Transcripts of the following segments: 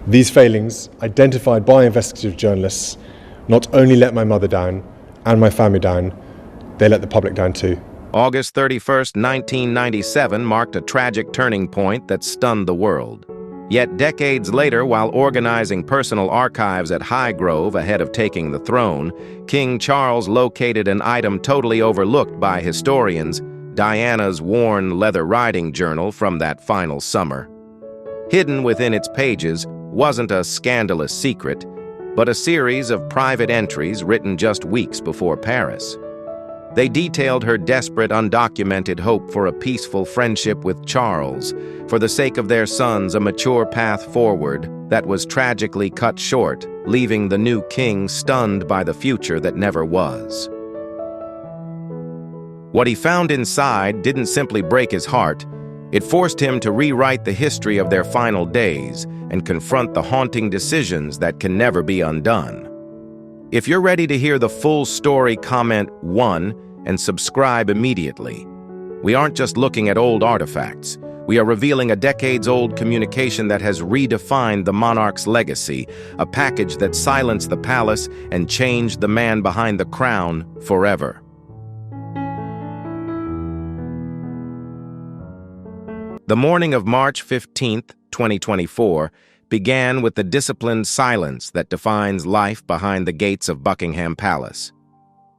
These failings, identified by investigative journalists, not only let my mother down and my family down, they let the public down too. August 31st, 1997 marked a tragic turning point that stunned the world. Yet decades later, while organizing personal archives at Highgrove ahead of taking the throne, King Charles located an item totally overlooked by historians, Diana's worn leather riding journal from that final summer. Hidden within its pages wasn't a scandalous secret, but a series of private entries written just weeks before Paris. They detailed her desperate, undocumented hope for a peaceful friendship with Charles, for the sake of their sons, a mature path forward that was tragically cut short, leaving the new king stunned by the future that never was. What he found inside didn't simply break his heart, it forced him to rewrite the history of their final days and confront the haunting decisions that can never be undone. If you're ready to hear the full story, comment 1 and subscribe immediately. We aren't just looking at old artifacts. We are revealing a decades-old communication that has redefined the monarch's legacy, a package that silenced the palace and changed the man behind the crown forever. The morning of March 15, 2024, began with the disciplined silence that defines life behind the gates of Buckingham Palace.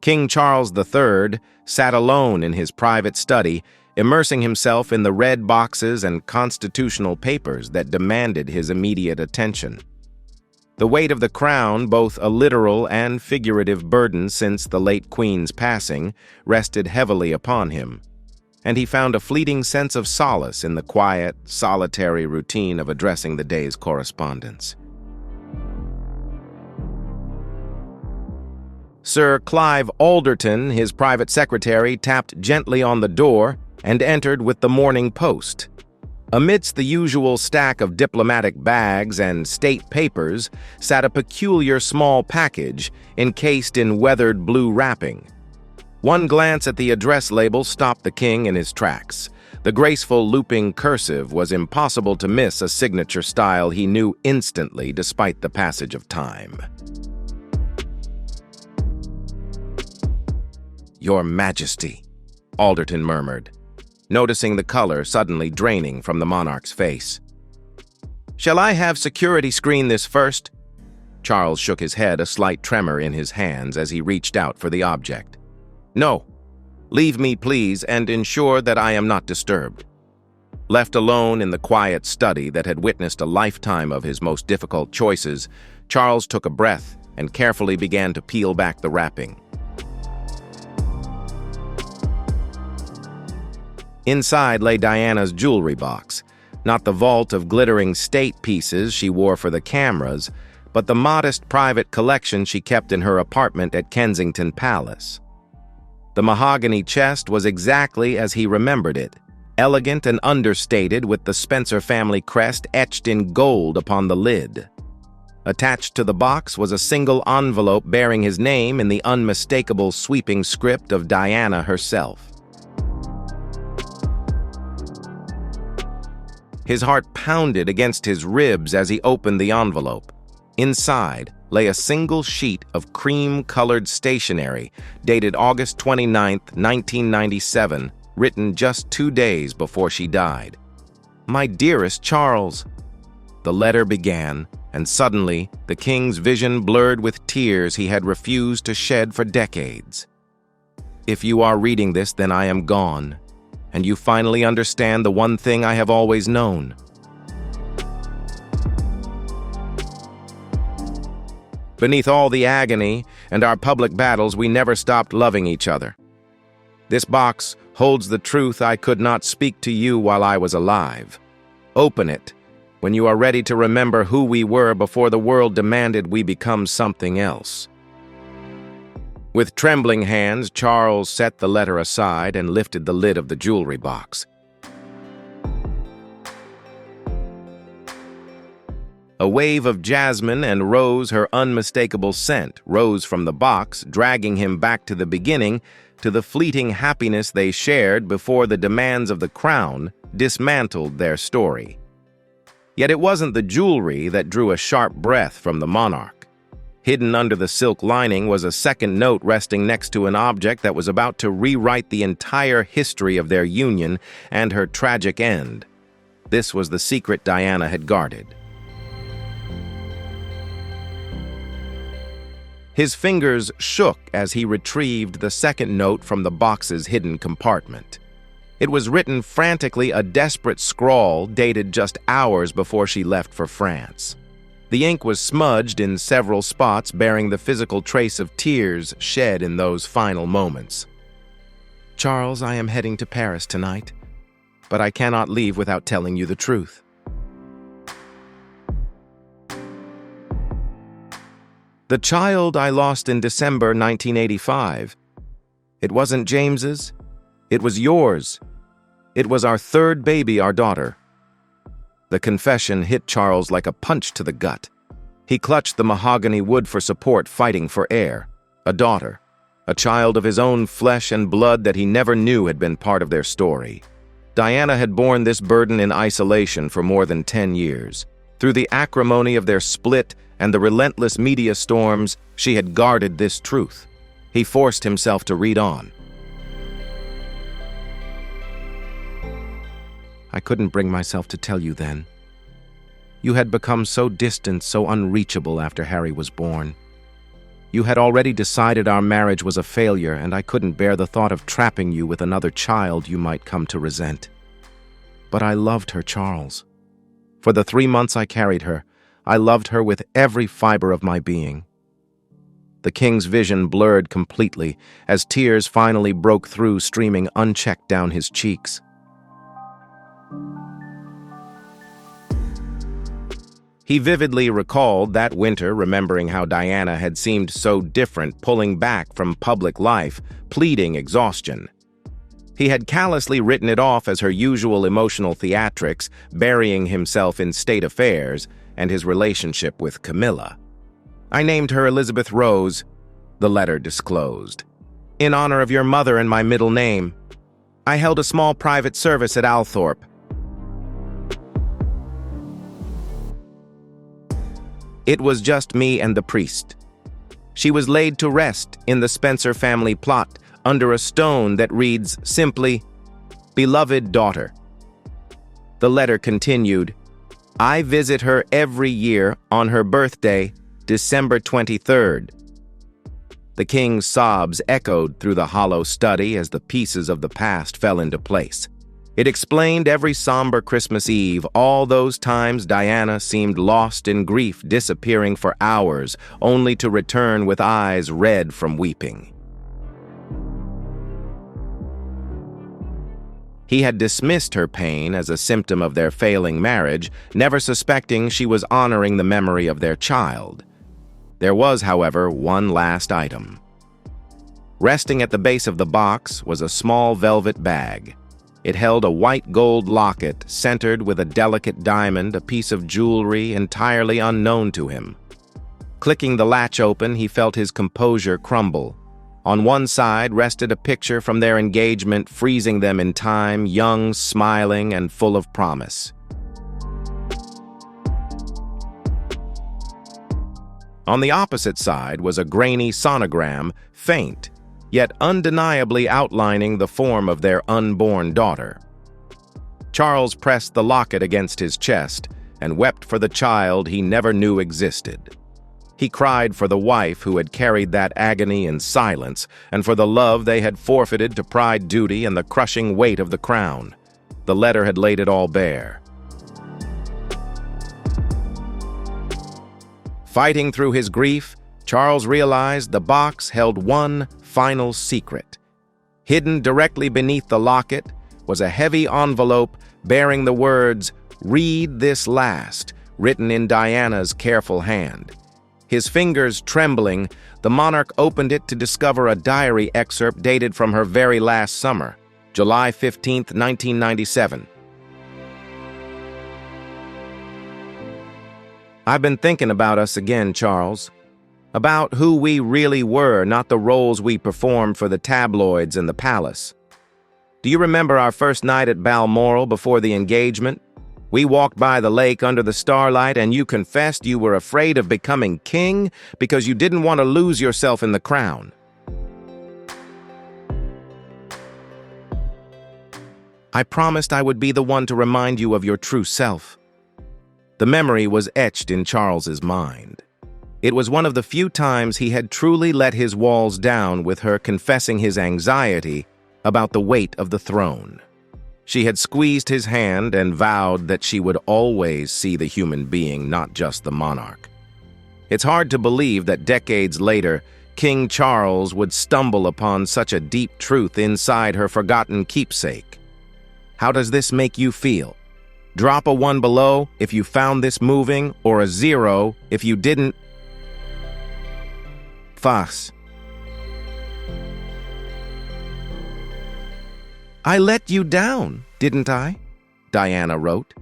King Charles III sat alone in his private study, immersing himself in the red boxes and constitutional papers that demanded his immediate attention. The weight of the crown, both a literal and figurative burden since the late Queen's passing, rested heavily upon him, and he found a fleeting sense of solace in the quiet, solitary routine of addressing the day's correspondence. Sir Clive Alderton, his private secretary, tapped gently on the door and entered with the Morning Post. Amidst the usual stack of diplomatic bags and state papers sat a peculiar small package encased in weathered blue wrapping. One glance at the address label stopped the king in his tracks. The graceful looping cursive was impossible to miss, a signature style he knew instantly despite the passage of time. "Your Majesty," Alderton murmured, noticing the color suddenly draining from the monarch's face. "Shall I have security screen this first?" Charles shook his head, a slight tremor in his hands as he reached out for the object. "No. Leave me, please, and ensure that I am not disturbed." Left alone in the quiet study that had witnessed a lifetime of his most difficult choices, Charles took a breath and carefully began to peel back the wrapping. Inside lay Diana's jewelry box, not the vault of glittering state pieces she wore for the cameras, but the modest private collection she kept in her apartment at Kensington Palace. The mahogany chest was exactly as he remembered it, elegant and understated with the Spencer family crest etched in gold upon the lid. Attached to the box was a single envelope bearing his name in the unmistakable sweeping script of Diana herself. His heart pounded against his ribs as he opened the envelope. Inside lay a single sheet of cream-colored stationery dated August 29, 1997, written just 2 days before she died. "My dearest Charles," the letter began, and suddenly the king's vision blurred with tears he had refused to shed for decades. "If you are reading this, then I am gone, and you finally understand the one thing I have always known. Beneath all the agony and our public battles, we never stopped loving each other. This box holds the truth I could not speak to you while I was alive. Open it when you are ready to remember who we were before the world demanded we become something else." With trembling hands, Charles set the letter aside and lifted the lid of the jewelry box. A wave of jasmine and rose, her unmistakable scent, rose from the box, dragging him back to the beginning, to the fleeting happiness they shared before the demands of the crown dismantled their story. Yet it wasn't the jewelry that drew a sharp breath from the monarch. Hidden under the silk lining was a second note resting next to an object that was about to rewrite the entire history of their union and her tragic end. This was the secret Diana had guarded. His fingers shook as he retrieved the second note from the box's hidden compartment. It was written frantically, a desperate scrawl dated just hours before she left for France. The ink was smudged in several spots, bearing the physical trace of tears shed in those final moments. "Charles, I am heading to Paris tonight, but I cannot leave without telling you the truth. The child I lost in December 1985. It wasn't James's. It was yours. It was our third baby, our daughter." The confession hit Charles like a punch to the gut. He clutched the mahogany wood for support, fighting for air. A daughter, a child of his own flesh and blood that he never knew had been part of their story. Diana had borne this burden in isolation for more than 10 years. Through the acrimony of their split and the relentless media storms, she had guarded this truth. He forced himself to read on. "I couldn't bring myself to tell you then. You had become so distant, so unreachable after Harry was born. You had already decided our marriage was a failure, and I couldn't bear the thought of trapping you with another child you might come to resent. But I loved her, Charles. For the 3 months I carried her, I loved her with every fiber of my being." The king's vision blurred completely as tears finally broke through, streaming unchecked down his cheeks. He vividly recalled that winter, remembering how Diana had seemed so different, pulling back from public life, pleading exhaustion. He had callously written it off as her usual emotional theatrics, burying himself in state affairs and his relationship with Camilla. "I named her Elizabeth Rose," the letter disclosed, "in honor of your mother and my middle name. I held a small private service at Althorpe. It was just me and the priest. She was laid to rest in the Spencer family plot under a stone that reads simply, 'Beloved daughter.'" The letter continued, "I visit her every year on her birthday, December 23rd. The king's sobs echoed through the hollow study as the pieces of the past fell into place. It explained every somber Christmas Eve, all those times Diana seemed lost in grief, disappearing for hours, only to return with eyes red from weeping. He had dismissed her pain as a symptom of their failing marriage, never suspecting she was honoring the memory of their child. There was, however, one last item. Resting at the base of the box was a small velvet bag. It held a white gold locket centered with a delicate diamond, a piece of jewelry entirely unknown to him. Clicking the latch open, he felt his composure crumble. On one side rested a picture from their engagement, freezing them in time, young, smiling, and full of promise. On the opposite side was a grainy sonogram, faint, yet undeniably outlining the form of their unborn daughter. Charles pressed the locket against his chest and wept for the child he never knew existed. He cried for the wife who had carried that agony in silence, and for the love they had forfeited to pride, duty, and the crushing weight of the crown. The letter had laid it all bare. Fighting through his grief, Charles realized the box held one final secret. Hidden directly beneath the locket was a heavy envelope bearing the words, "Read this last," written in Diana's careful hand. His fingers trembling, the monarch opened it to discover a diary excerpt dated from her very last summer, July 15th, 1997. "I've been thinking about us again, Charles. About who we really were, not the roles we performed for the tabloids and the palace. Do you remember our first night at Balmoral before the engagement? We walked by the lake under the starlight, and you confessed you were afraid of becoming king because you didn't want to lose yourself in the crown. I promised I would be the one to remind you of your true self. The memory was etched in Charles's mind. It was one of the few times he had truly let his walls down with her confessing his anxiety about the weight of the throne. She had squeezed his hand and vowed that she would always see the human being, not just the monarch. It's hard to believe that decades later, King Charles would stumble upon such a deep truth inside her forgotten keepsake. How does this make you feel? Drop a 1 below if you found this moving, or a 0 if you didn't. Fuss. I let you down, didn't I? Diana wrote.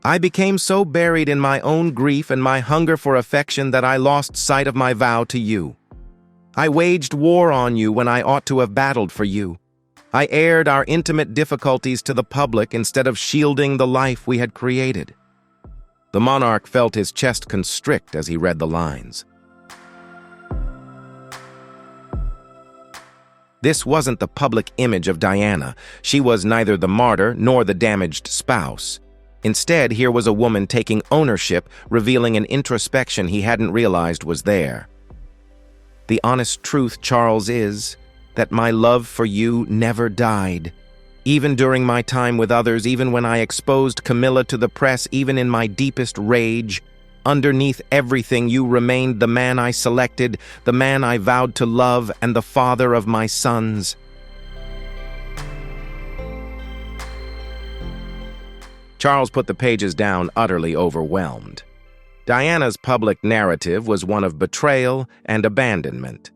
I became so buried in my own grief and my hunger for affection that I lost sight of my vow to you. I waged war on you when I ought to have battled for you. I aired our intimate difficulties to the public instead of shielding the life we had created. The monarch felt his chest constrict as he read the lines. This wasn't the public image of Diana. She was neither the martyr nor the damaged spouse. Instead, here was a woman taking ownership, revealing an introspection he hadn't realized was there. The honest truth, Charles, is that my love for you never died. Even during my time with others, even when I exposed Camilla to the press, even in my deepest rage, underneath everything you remained the man I selected, the man I vowed to love, and the father of my sons. Charles put the pages down, utterly overwhelmed. Diana's public narrative was one of betrayal and abandonment.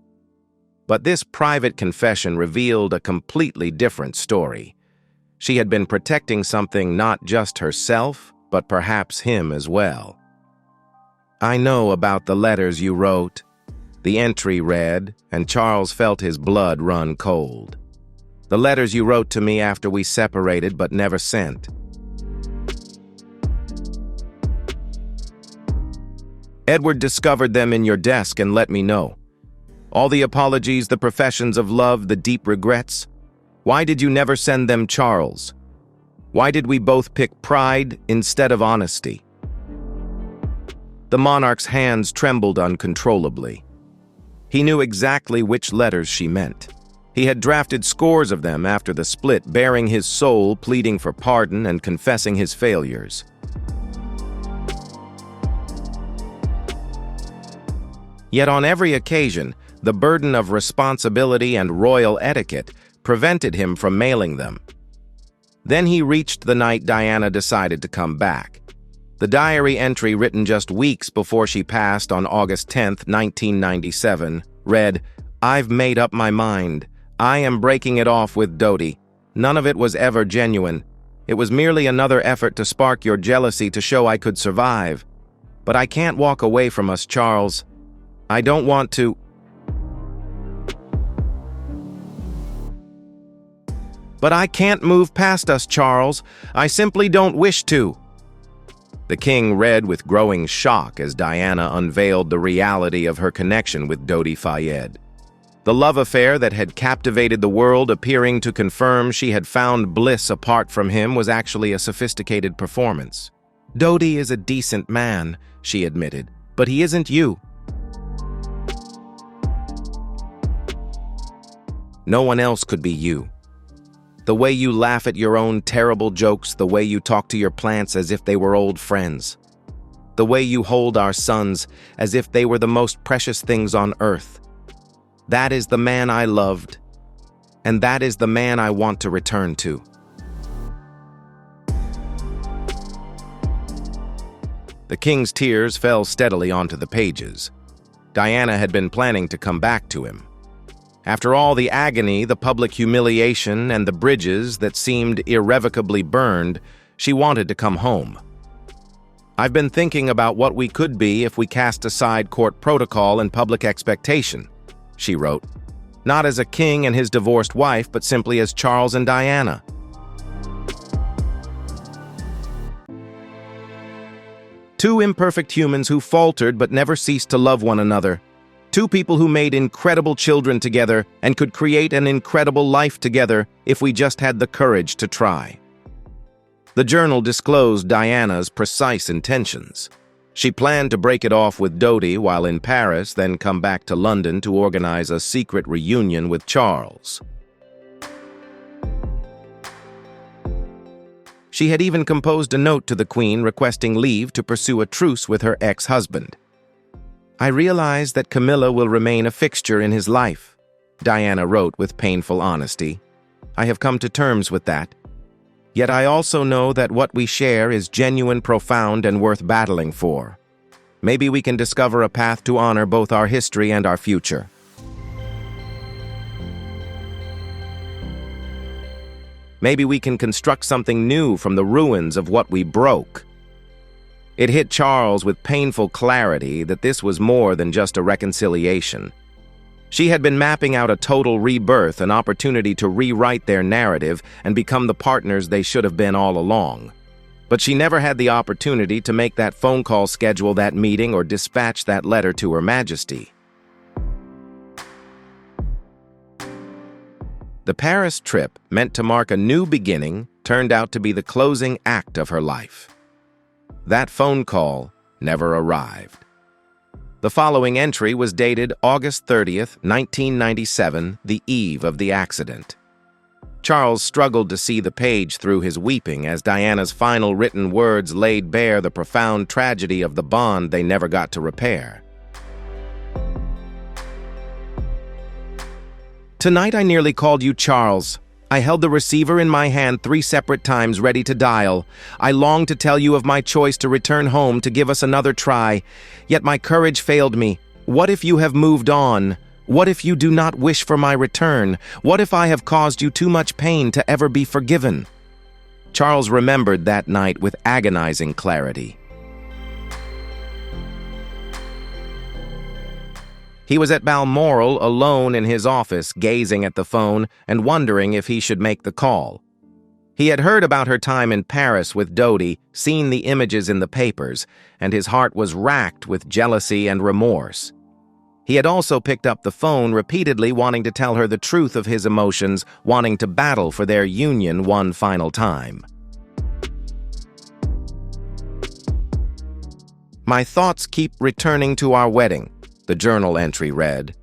But this private confession revealed a completely different story. She had been protecting something, not just herself, but perhaps him as well. I know about the letters you wrote. The entry read, and Charles felt his blood run cold. The letters you wrote to me after we separated but never sent. Edward discovered them in your desk and let me know. All the apologies, the professions of love, the deep regrets. Why did you never send them, Charles? Why did we both pick pride instead of honesty? The monarch's hands trembled uncontrollably. He knew exactly which letters she meant. He had drafted scores of them after the split, baring his soul, pleading for pardon, and confessing his failures. Yet on every occasion, the burden of responsibility and royal etiquette prevented him from mailing them. Then he reached the night Diana decided to come back. The diary entry, written just weeks before she passed on August 10, 1997, read, I've made up my mind. I am breaking it off with Dodie. None of it was ever genuine. It was merely another effort to spark your jealousy to show I could survive. But I can't walk away from us, Charles. I don't want to. But I can't move past us, Charles. I simply don't wish to. The king read with growing shock as Diana unveiled the reality of her connection with Dodi Fayed. The love affair that had captivated the world, appearing to confirm she had found bliss apart from him, was actually a sophisticated performance. Dodi is a decent man, she admitted, but he isn't you. No one else could be you. The way you laugh at your own terrible jokes, the way you talk to your plants as if they were old friends, the way you hold our sons as if they were the most precious things on earth. That is the man I loved, and that is the man I want to return to. The king's tears fell steadily onto the pages. Diana had been planning to come back to him. After all the agony, the public humiliation, and the bridges that seemed irrevocably burned, she wanted to come home. I've been thinking about what we could be if we cast aside court protocol and public expectation, she wrote, not as a king and his divorced wife, but simply as Charles and Diana. Two imperfect humans who faltered but never ceased to love one another. Two people who made incredible children together and could create an incredible life together if we just had the courage to try. The journal disclosed Diana's precise intentions. She planned to break it off with Dodie while in Paris, then come back to London to organize a secret reunion with Charles. She had even composed a note to the Queen requesting leave to pursue a truce with her ex-husband. "I realize that Camilla will remain a fixture in his life," Diana wrote with painful honesty. "I have come to terms with that. Yet I also know that what we share is genuine, profound, and worth battling for. Maybe we can discover a path to honor both our history and our future." Maybe we can construct something new from the ruins of what we broke. It hit Charles with painful clarity that this was more than just a reconciliation. She had been mapping out a total rebirth, an opportunity to rewrite their narrative and become the partners they should have been all along. But she never had the opportunity to make that phone call, schedule that meeting, or dispatch that letter to Her Majesty. The Paris trip, meant to mark a new beginning, turned out to be the closing act of her life. That phone call never arrived. The following entry was dated August 30th, 1997, the eve of the accident. Charles struggled to see the page through his weeping as Diana's final written words laid bare the profound tragedy of the bond they never got to repair. "Tonight I nearly called you Charles. I held the receiver in my hand 3 separate times, ready to dial. I longed to tell you of my choice to return home, to give us another try. Yet my courage failed me. What if you have moved on? What if you do not wish for my return? What if I have caused you too much pain to ever be forgiven?" Charles remembered that night with agonizing clarity. He was at Balmoral, alone in his office, gazing at the phone and wondering if he should make the call. He had heard about her time in Paris with Dodie, seen the images in the papers, and his heart was racked with jealousy and remorse. He had also picked up the phone repeatedly, wanting to tell her the truth of his emotions, wanting to battle for their union one final time. "My thoughts keep returning to our wedding," the journal entry read.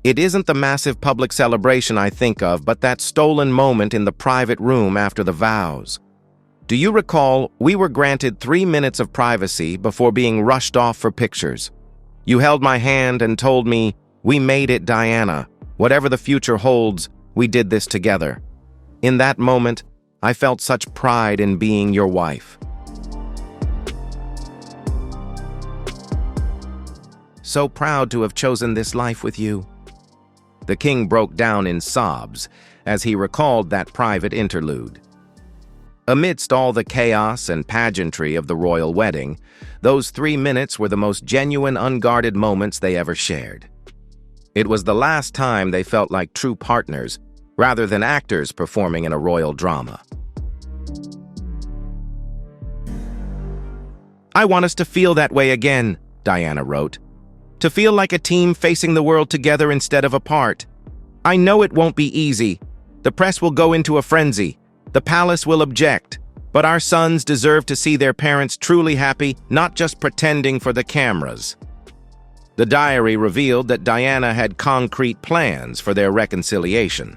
"It isn't the massive public celebration I think of, but that stolen moment in the private room after the vows. Do you recall, we were granted 3 minutes of privacy before being rushed off for pictures. You held my hand and told me, 'We made it, Diana. Whatever the future holds, we did this together.' In that moment, I felt such pride in being your wife. So proud to have chosen this life with you." The king broke down in sobs as he recalled that private interlude. Amidst all the chaos and pageantry of the royal wedding, those 3 minutes were the most genuine, unguarded moments they ever shared. It was the last time they felt like true partners, rather than actors performing in a royal drama. "I want us to feel that way again," Diana wrote. "To feel like a team facing the world together instead of apart. I know it won't be easy. The press will go into a frenzy. The palace will object. But our sons deserve to see their parents truly happy, not just pretending for the cameras." The diary revealed that Diana had concrete plans for their reconciliation.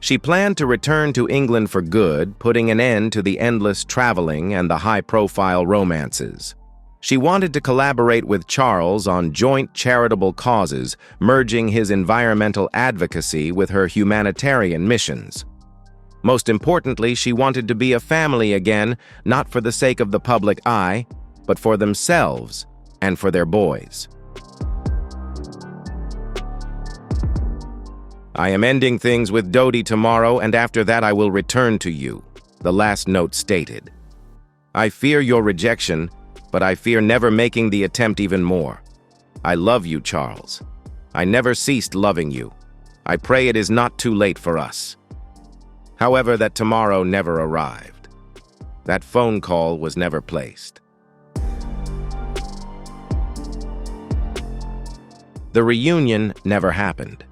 She planned to return to England for good, putting an end to the endless traveling and the high-profile romances. She wanted to collaborate with Charles on joint charitable causes, merging his environmental advocacy with her humanitarian missions. Most importantly, she wanted to be a family again, not for the sake of the public eye, but for themselves and for their boys. "I am ending things with Dodie tomorrow, and after that I will return to you," the last note stated. "I fear your rejection, but I fear never making the attempt even more. I love you, Charles. I never ceased loving you. I pray it is not too late for us." However, that tomorrow never arrived. That phone call was never placed. The reunion never happened.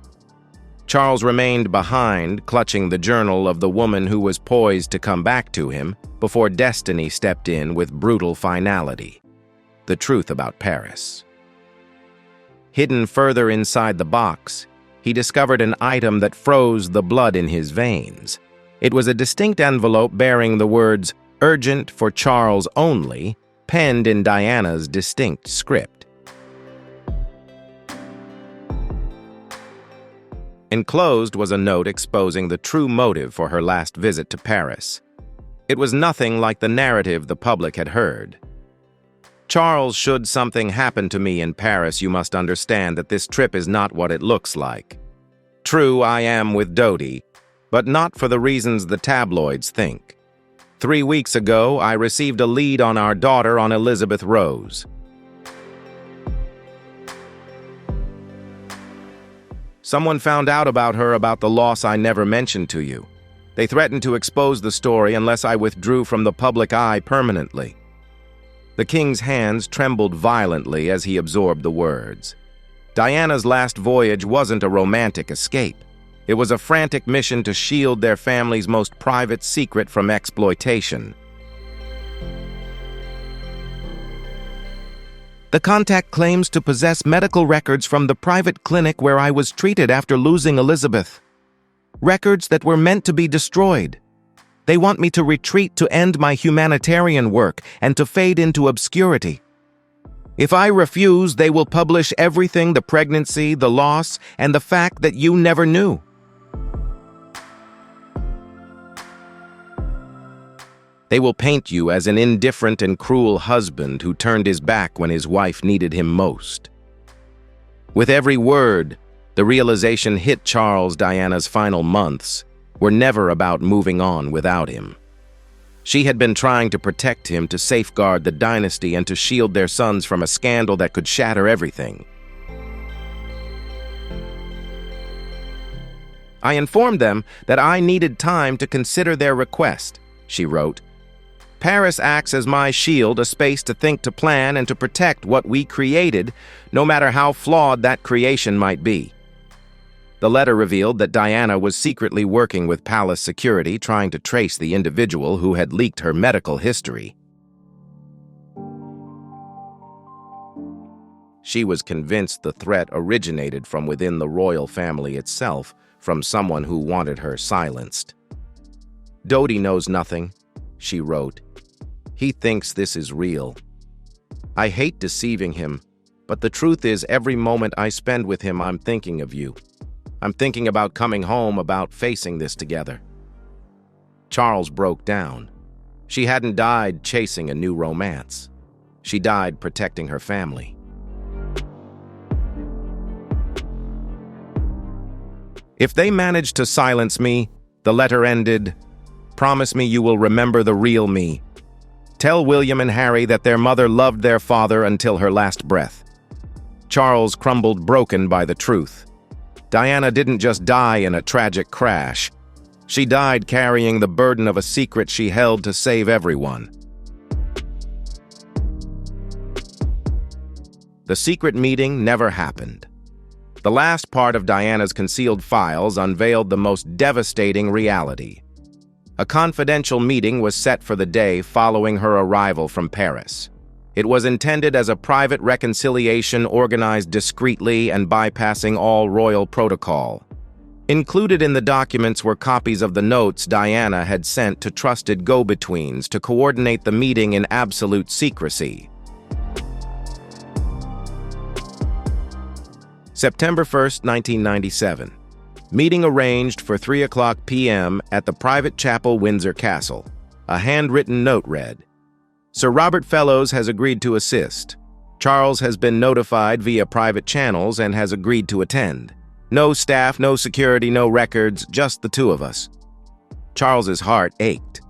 Charles remained behind, clutching the journal of the woman who was poised to come back to him before destiny stepped in with brutal finality. The truth about Paris. Hidden further inside the box, he discovered an item that froze the blood in his veins. It was a distinct envelope bearing the words, "Urgent for Charles only," penned in Diana's distinct script. Enclosed was a note exposing the true motive for her last visit to Paris. It was nothing like the narrative the public had heard. "Charles, should something happen to me in Paris, you must understand that this trip is not what it looks like. True, I am with Dodie, but not for the reasons the tabloids think. 3 weeks ago, I received a lead on our daughter on Elizabeth Rose. Someone found out about her about the loss I never mentioned to you. They threatened to expose the story unless I withdrew from the public eye permanently." The king's hands trembled violently as he absorbed the words. Diana's last voyage wasn't a romantic escape. It was a frantic mission to shield their family's most private secret from exploitation. "The contact claims to possess medical records from the private clinic where I was treated after losing Elizabeth. Records that were meant to be destroyed. They want me to retreat to end my humanitarian work and to fade into obscurity. If I refuse, they will publish everything: the pregnancy, the loss, and the fact that you never knew. They will paint you as an indifferent and cruel husband who turned his back when his wife needed him most." With every word, the realization hit Charles. Diana's final months were never about moving on without him. She had been trying to protect him, to safeguard the dynasty, and to shield their sons from a scandal that could shatter everything. "I informed them that I needed time to consider their request," she wrote. "Paris acts as my shield, a space to think, to plan, and to protect what we created, no matter how flawed that creation might be." The letter revealed that Diana was secretly working with palace security, trying to trace the individual who had leaked her medical history. She was convinced the threat originated from within the royal family itself, from someone who wanted her silenced. "Dodie knows nothing," she wrote. "He thinks this is real. I hate deceiving him, but the truth is every moment I spend with him I'm thinking of you. I'm thinking about coming home, about facing this together." Charles broke down. She hadn't died chasing a new romance. She died protecting her family. "If they manage to silence me," the letter ended, "promise me you will remember the real me. Tell William and Harry that their mother loved their father until her last breath." Charles crumbled, broken by the truth. Diana didn't just die in a tragic crash. She died carrying the burden of a secret she held to save everyone. The secret meeting never happened. The last part of Diana's concealed files unveiled the most devastating reality. A confidential meeting was set for the day following her arrival from Paris. It was intended as a private reconciliation organized discreetly and bypassing all royal protocol. Included in the documents were copies of the notes Diana had sent to trusted go-betweens to coordinate the meeting in absolute secrecy. September 1st, 1997. Meeting arranged for 3:00 p.m. at the private chapel, Windsor Castle. A handwritten note read, "Sir Robert Fellows has agreed to assist. Charles has been notified via private channels and has agreed to attend. No staff, no security, no records, just the two of us." Charles's heart ached.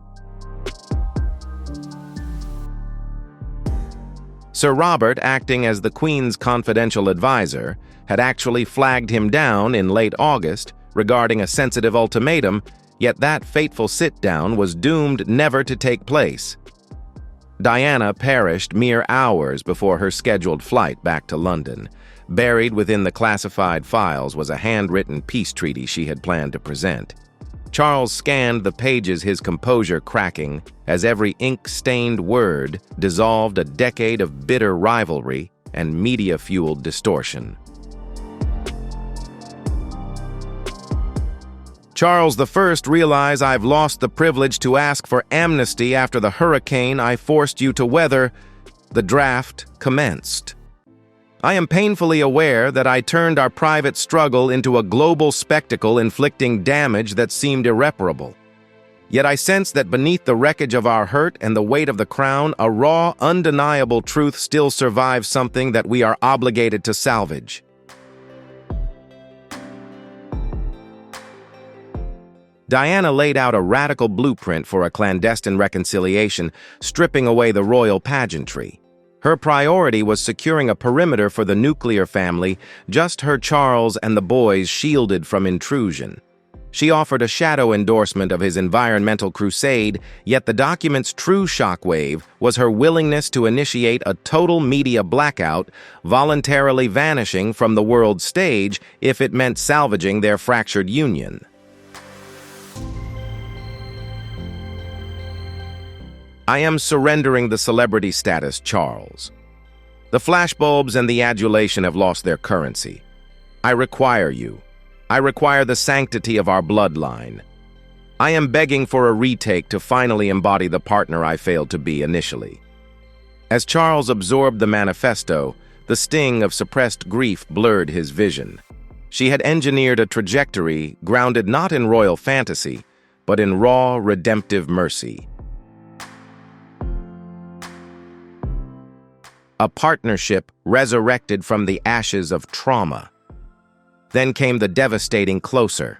Sir Robert, acting as the Queen's confidential advisor, had actually flagged him down in late August regarding a sensitive ultimatum Yet that fateful sit-down was doomed never to take place. Diana perished mere hours before her scheduled flight back to London. Buried within the classified files was a handwritten peace treaty she had planned to present. Charles scanned the pages, his composure cracking, as every ink-stained word dissolved a decade of bitter rivalry and media-fueled distortion. Charles I realized I've lost the privilege to ask for amnesty after the hurricane I forced you to weather. The draft commenced. I am painfully aware that I turned our private struggle into a global spectacle inflicting damage that seemed irreparable. Yet I sense that beneath the wreckage of our hurt and the weight of the crown, a raw, undeniable truth still survives, something that we are obligated to salvage. Diana laid out a radical blueprint for a clandestine reconciliation, stripping away the royal pageantry. Her priority was securing a perimeter for the nuclear family, just her Charles and the boys shielded from intrusion. She offered a shadow endorsement of his environmental crusade, yet the document's true shockwave was her willingness to initiate a total media blackout, voluntarily vanishing from the world stage if it meant salvaging their fractured union. I am surrendering the celebrity status, Charles. The flashbulbs and the adulation have lost their currency. I require you. I require the sanctity of our bloodline. I am begging for a retake to finally embody the partner I failed to be initially. As Charles absorbed the manifesto, the sting of suppressed grief blurred his vision. She had engineered a trajectory grounded not in royal fantasy, but in raw, redemptive mercy. A partnership resurrected from the ashes of trauma. Then came the devastating closer.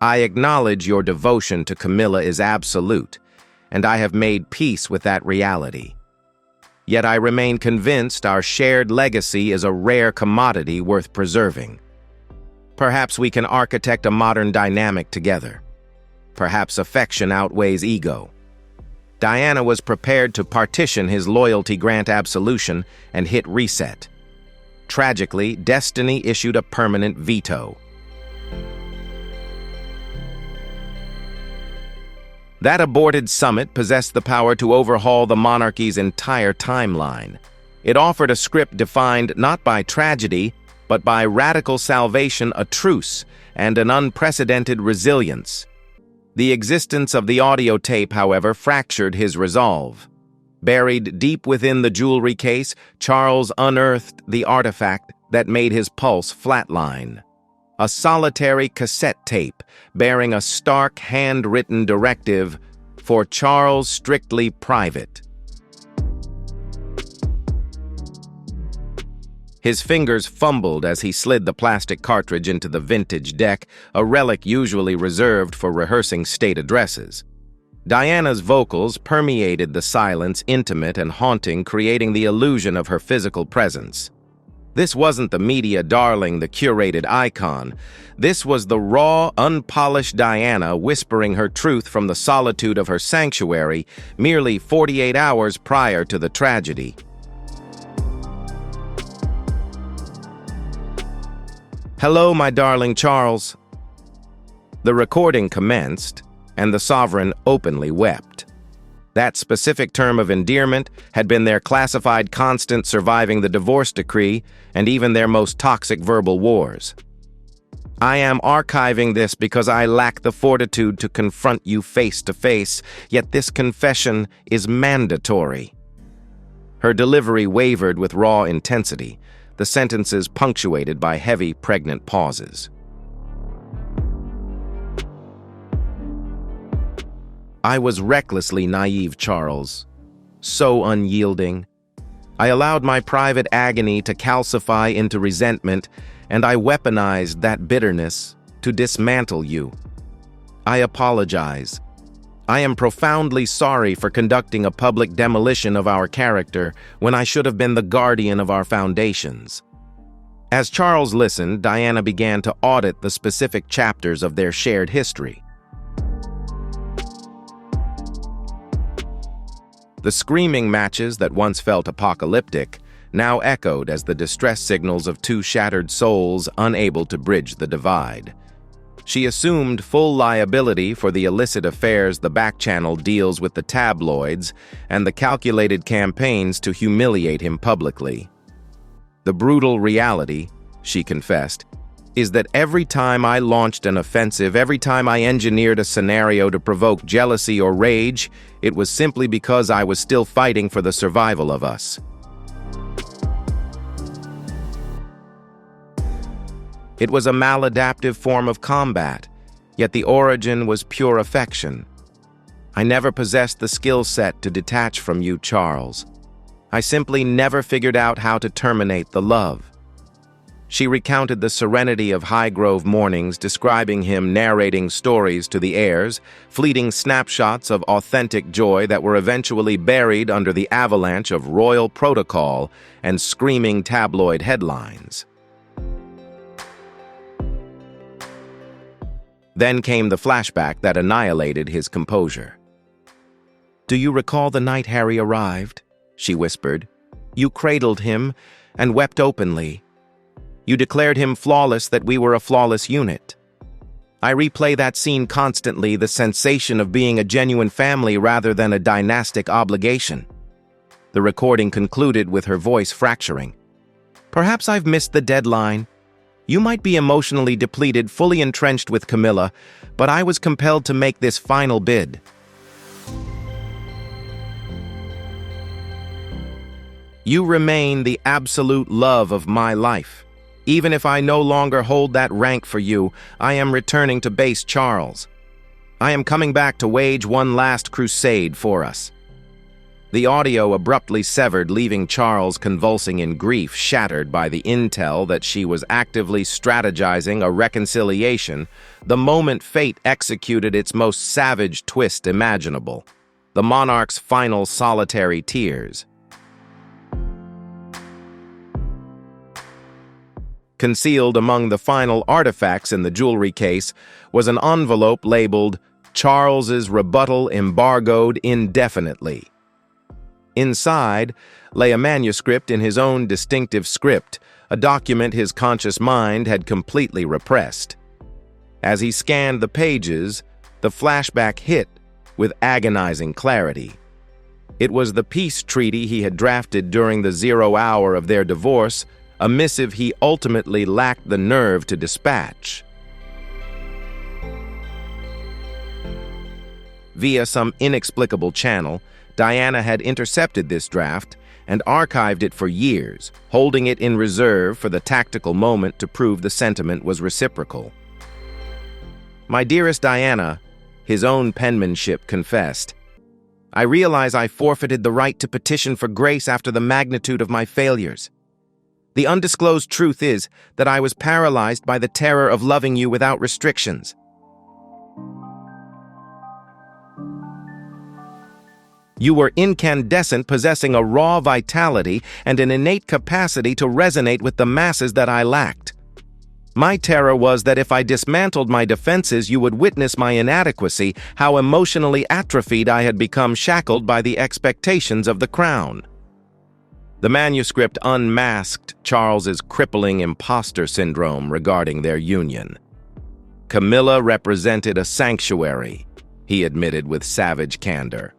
I acknowledge your devotion to Camilla is absolute, and I have made peace with that reality. Yet I remain convinced our shared legacy is a rare commodity worth preserving. Perhaps we can architect a modern dynamic together. Perhaps affection outweighs ego. Diana was prepared to partition his loyalty, grant absolution, and hit reset. Tragically, destiny issued a permanent veto. That aborted summit possessed the power to overhaul the monarchy's entire timeline. It offered a script defined not by tragedy, but by radical salvation, a truce, and an unprecedented resilience. The existence of the audio tape, however, fractured his resolve. Buried deep within the jewelry case, Charles unearthed the artifact that made his pulse flatline. A solitary cassette tape bearing a stark handwritten directive for Charles strictly private. His fingers fumbled as he slid the plastic cartridge into the vintage deck, a relic usually reserved for rehearsing state addresses. Diana's vocals permeated the silence, intimate and haunting, creating the illusion of her physical presence. This wasn't the media darling, the curated icon. This was the raw, unpolished Diana whispering her truth from the solitude of her sanctuary merely 48 hours prior to the tragedy. Hello, my darling Charles. The recording commenced, and the sovereign openly wept. That specific term of endearment had been their classified constant, surviving the divorce decree and even their most toxic verbal wars. I am archiving this because I lack the fortitude to confront you face to face, yet this confession is mandatory. Her delivery wavered with raw intensity, the sentences punctuated by heavy, pregnant pauses. I was recklessly naive, Charles. So unyielding. I allowed my private agony to calcify into resentment, and I weaponized that bitterness to dismantle you. I apologize. I am profoundly sorry for conducting a public demolition of our character when I should have been the guardian of our foundations. As Charles listened, Diana began to audit the specific chapters of their shared history. The screaming matches that once felt apocalyptic now echoed as the distress signals of two shattered souls unable to bridge the divide. She assumed full liability for the illicit affairs the backchannel deals with the tabloids and the calculated campaigns to humiliate him publicly. The brutal reality, she confessed, is that every time I launched an offensive, every time I engineered a scenario to provoke jealousy or rage, it was simply because I was still fighting for the survival of us. It was a maladaptive form of combat, yet the origin was pure affection. I never possessed the skill set to detach from you, Charles. I simply never figured out how to terminate the love. She recounted the serenity of Highgrove mornings, describing him narrating stories to the heirs, fleeting snapshots of authentic joy that were eventually buried under the avalanche of royal protocol and screaming tabloid headlines. Then came the flashback that annihilated his composure. "Do you recall the night Harry arrived?" she whispered. "You cradled him and wept openly. You declared him flawless, that we were a flawless unit. I replay that scene constantly, the sensation of being a genuine family rather than a dynastic obligation." The recording concluded with her voice fracturing. "Perhaps I've missed the deadline. You might be emotionally depleted, fully entrenched with Camilla, but I was compelled to make this final bid. You remain the absolute love of my life. Even if I no longer hold that rank for you, I am returning to base Charles. I am coming back to wage one last crusade for us." The audio abruptly severed, leaving Charles convulsing in grief, shattered by the intel that she was actively strategizing a reconciliation the moment fate executed its most savage twist imaginable, the monarch's final solitary tears. Concealed among the final artifacts in the jewelry case was an envelope labeled "Charles's rebuttal embargoed indefinitely." Inside lay a manuscript in his own distinctive script, a document his conscious mind had completely repressed. As he scanned the pages, the flashback hit with agonizing clarity. It was the peace treaty he had drafted during the 0 hour of their divorce, a missive he ultimately lacked the nerve to dispatch. Via some inexplicable channel, Diana had intercepted this draft and archived it for years, holding it in reserve for the tactical moment to prove the sentiment was reciprocal. "My dearest Diana," his own penmanship confessed, "I realize I forfeited the right to petition for grace after the magnitude of my failures. The undisclosed truth is that I was paralyzed by the terror of loving you without restrictions. You were incandescent, possessing a raw vitality and an innate capacity to resonate with the masses that I lacked. My terror was that if I dismantled my defenses, you would witness my inadequacy, how emotionally atrophied I had become, shackled by the expectations of the crown." The manuscript unmasked Charles's crippling imposter syndrome regarding their union. "Camilla represented a sanctuary," he admitted with savage candor.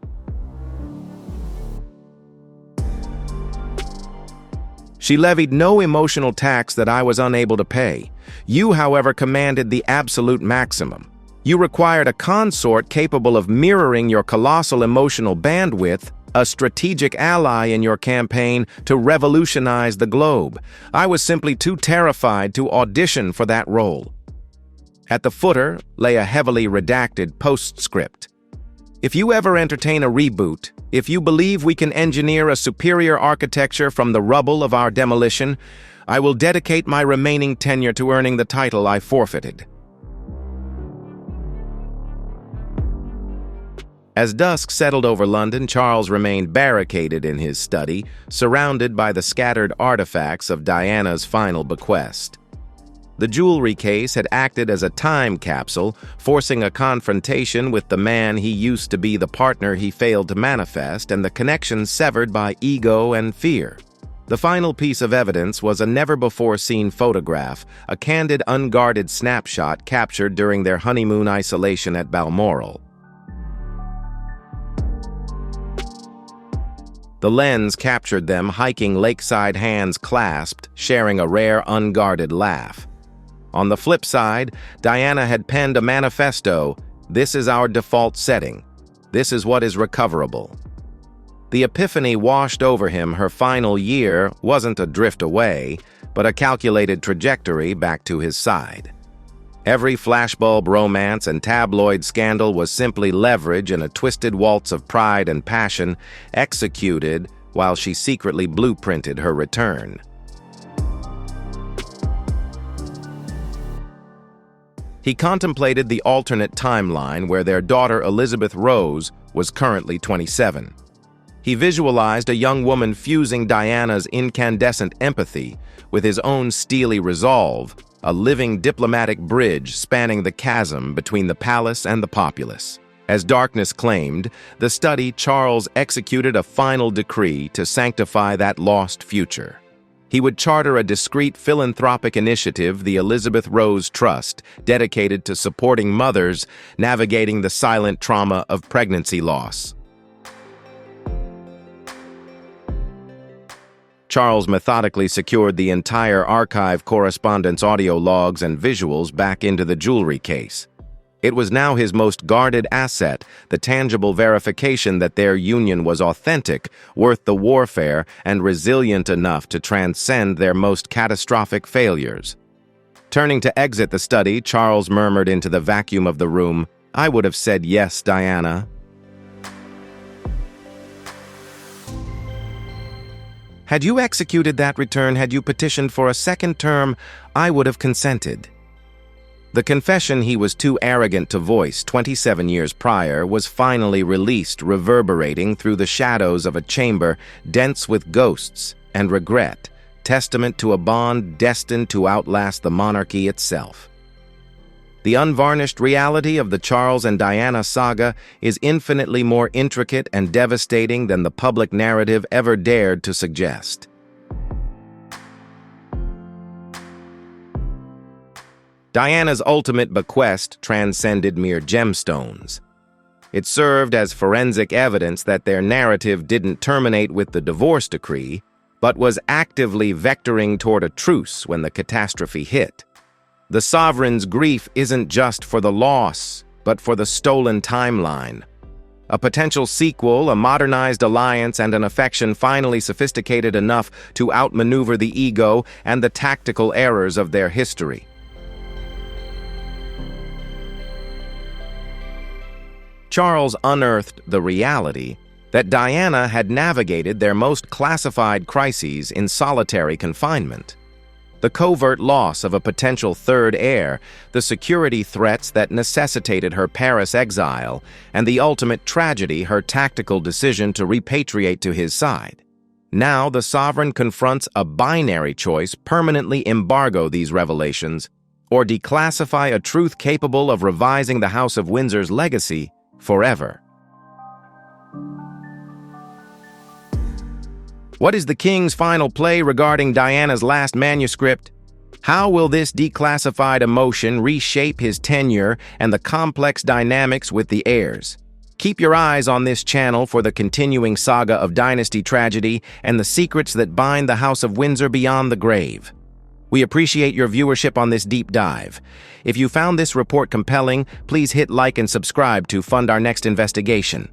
"She levied no emotional tax that I was unable to pay. You, however, commanded the absolute maximum. You required a consort capable of mirroring your colossal emotional bandwidth, a strategic ally in your campaign to revolutionize the globe. I was simply too terrified to audition for that role." At the footer lay a heavily redacted postscript. "If you ever entertain a reboot, if you believe we can engineer a superior architecture from the rubble of our demolition, I will dedicate my remaining tenure to earning the title I forfeited." As dusk settled over London, Charles remained barricaded in his study, surrounded by the scattered artifacts of Diana's final bequest. The jewelry case had acted as a time capsule, forcing a confrontation with the man he used to be the partner he failed to manifest, and the connection severed by ego and fear. The final piece of evidence was a never-before-seen photograph, a candid, unguarded snapshot captured during their honeymoon isolation at Balmoral. The lens captured them hiking lakeside, hands clasped, sharing a rare, unguarded laugh. On the flip side, Diana had penned a manifesto: "This is our default setting. This is what is recoverable." The epiphany washed over him. Her final year wasn't a drift away, but a calculated trajectory back to his side. Every flashbulb romance and tabloid scandal was simply leverage in a twisted waltz of pride and passion, executed while she secretly blueprinted her return. He contemplated the alternate timeline where their daughter Elizabeth Rose was currently 27. He visualized a young woman fusing Diana's incandescent empathy with his own steely resolve, a living diplomatic bridge spanning the chasm between the palace and the populace. As darkness claimed, the study, Charles executed a final decree to sanctify that lost future. He would charter a discreet philanthropic initiative, the Elizabeth Rose Trust, dedicated to supporting mothers navigating the silent trauma of pregnancy loss. Charles methodically secured the entire archive, correspondence, audio logs, and visuals back into the jewelry case. It was now his most guarded asset, the tangible verification that their union was authentic, worth the warfare, and resilient enough to transcend their most catastrophic failures. Turning to exit the study, Charles murmured into the vacuum of the room, "I would have said yes, Diana." Had you executed that return, had you petitioned for a second term, I would have consented. The confession he was too arrogant to voice 27 years prior was finally released, reverberating through the shadows of a chamber dense with ghosts and regret, testament to a bond destined to outlast the monarchy itself. The unvarnished reality of the Charles and Diana saga is infinitely more intricate and devastating than the public narrative ever dared to suggest. Diana's ultimate bequest transcended mere gemstones. It served as forensic evidence that their narrative didn't terminate with the divorce decree, but was actively vectoring toward a truce when the catastrophe hit. The sovereign's grief isn't just for the loss, but for the stolen timeline. A potential sequel, a modernized alliance, and an affection finally sophisticated enough to outmaneuver the ego and the tactical errors of their history. Charles unearthed the reality that Diana had navigated their most classified crises in solitary confinement. The covert loss of a potential third heir, the security threats that necessitated her Paris exile, and the ultimate tragedy, her tactical decision to repatriate to his side. Now the sovereign confronts a binary choice: permanently embargo these revelations, or declassify a truth capable of revising the House of Windsor's legacy forever. What is the king's final play regarding Diana's last manuscript? How will this declassified emotion reshape his tenure and the complex dynamics with the heirs? Keep your eyes on this channel for the continuing saga of dynasty tragedy and the secrets that bind the House of Windsor beyond the grave. We appreciate your viewership on this deep dive. If you found this report compelling, please hit like and subscribe to fund our next investigation.